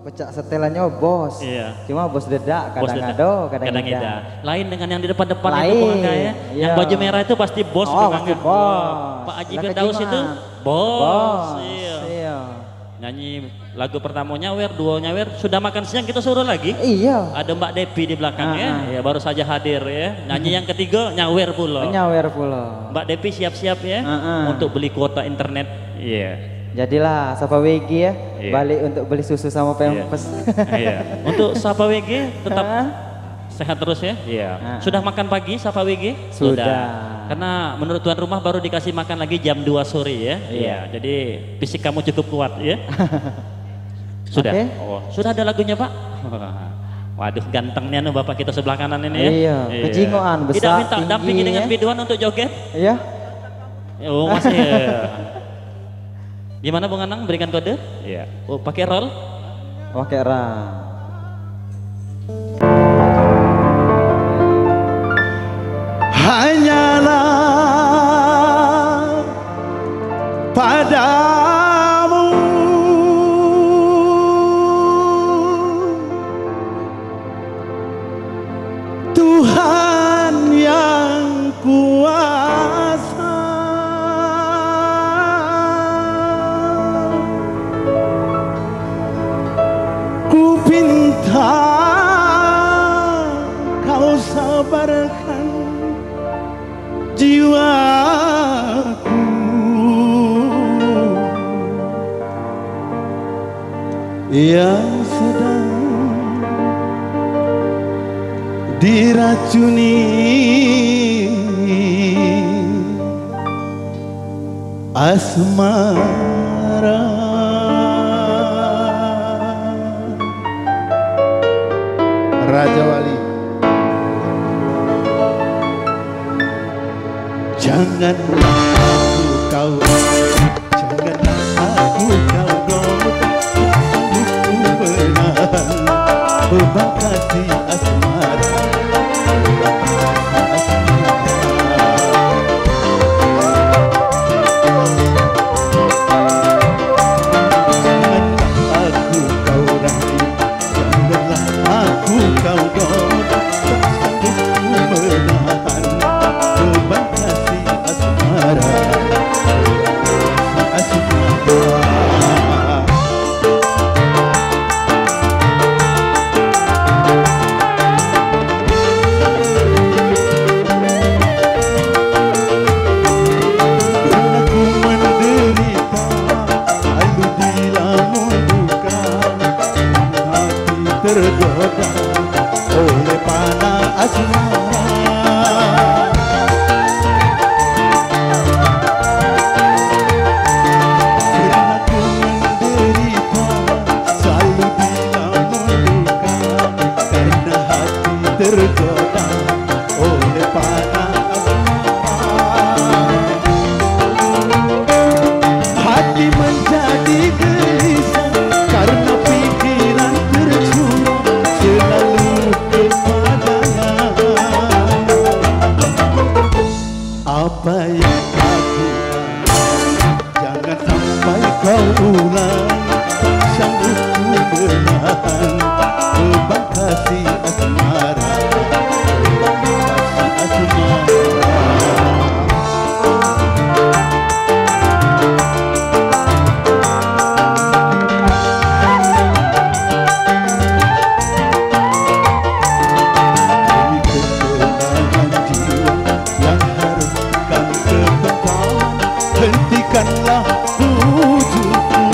pecah setelannya bos. Iya. Cuma bos dedak, Bos kadang dedak, ado, kadang eda. eda. Lain dengan yang di depan-depan itu Lain, Bung Angga ya. iya. Yang baju merah itu pasti bos Oh, Bung pasti Angga. bos. Pak Haji Lah Firdaus itu kejimat. bos. Iya. Nyanyi lagu pertama nyawer, dua nyawer, sudah makan siang kita suruh lagi. Iya. Ada Mbak Depi di belakangnya, ya baru saja hadir ya. Nyanyi yang ketiga nyawer pula. Nyawer pula. Mbak Depi siap-siap ya untuk beli kuota internet. Iya. Jadilah Sapa WG ya, balik untuk beli susu sama Pampers. Iya. Untuk Sapa WG tetap sehat terus ya. Iya. Sudah makan pagi Sapa WG? Sudah. Karena menurut tuan rumah baru dikasih makan lagi jam 2 sore ya. Iya. Jadi fisik kamu cukup kuat ya. Sudah. Oh, sudah ada lagunya Pak? Waduh gantengnya nih Bapak kita sebelah kanan ini ya. Iya. Kejingoan besar. Tidak minta dampingi dengan biduan untuk joget? Iya. Oh masih. Gimana Bung Anang berikan kode? Iya. Oh pakai roll? Pakai roll. Hanyalah padamu Tuhan yang kuasa, ku pinta kau sabarkan jiwaku yang sedang diracuni asmara. Raja Wali. Janganlah aku kau, janganlah aku kau menahan beban kasih asmara. Tergoda oleh panah asmara, karena ku menderita selalu dilamun duka, karena hati tergoda oleh panah asmara. Hati menjadi gelisah karena pikiran tercurah selalu kepadanya. Apa yang aku jangan sampai kau ulang, sanggup ku menahan beban kasih asmara, kasih asmara. Hentikanlah wujudku,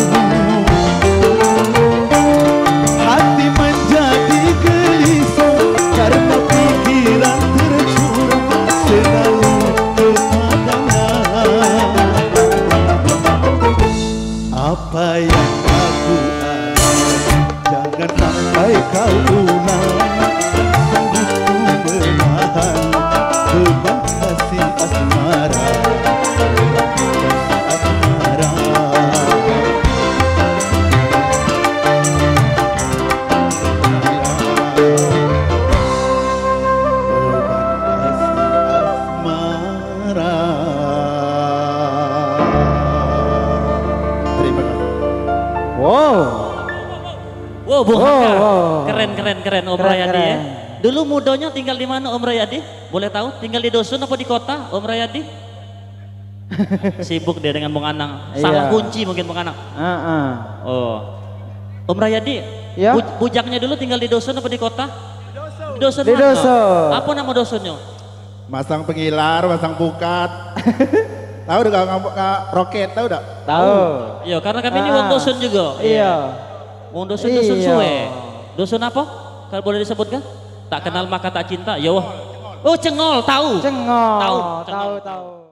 hati menjadi gelisah karena pikiran tercurah selalu kepadanya. Apa yang aku ada jangan sampai kau ulang, sanggup ku menahan beban kasih asmara. Wow, Bung Wow, Haka. wow. Keren Om Keren, Rayadi ya. keren. Dulu mudonya tinggal di mana Om Rayadi? Boleh tahu? Tinggal di dusun apa di kota Om Rayadi? Sibuk dia dengan Bung Anang. Salah Iya. kunci mungkin Bung Anang. Oh. Om Rayadi, Ya. bujaknya dulu tinggal di dusun apa di kota? Di dusun. Di mana? dusun. Apa nama dusunnya? Masang pengilar, masang pukat. Tahu udah nggak roket, tahu udah? Tahu. Iya, karena kami ini wong dusun juga. Iya. Wong dusun Iya. suwe. Dusun apa? Kalau boleh disebutkan? Tak kenal maka tak cinta. Ya wah. Oh, Cengol, tahu. Cengol. Tahu, Tahu.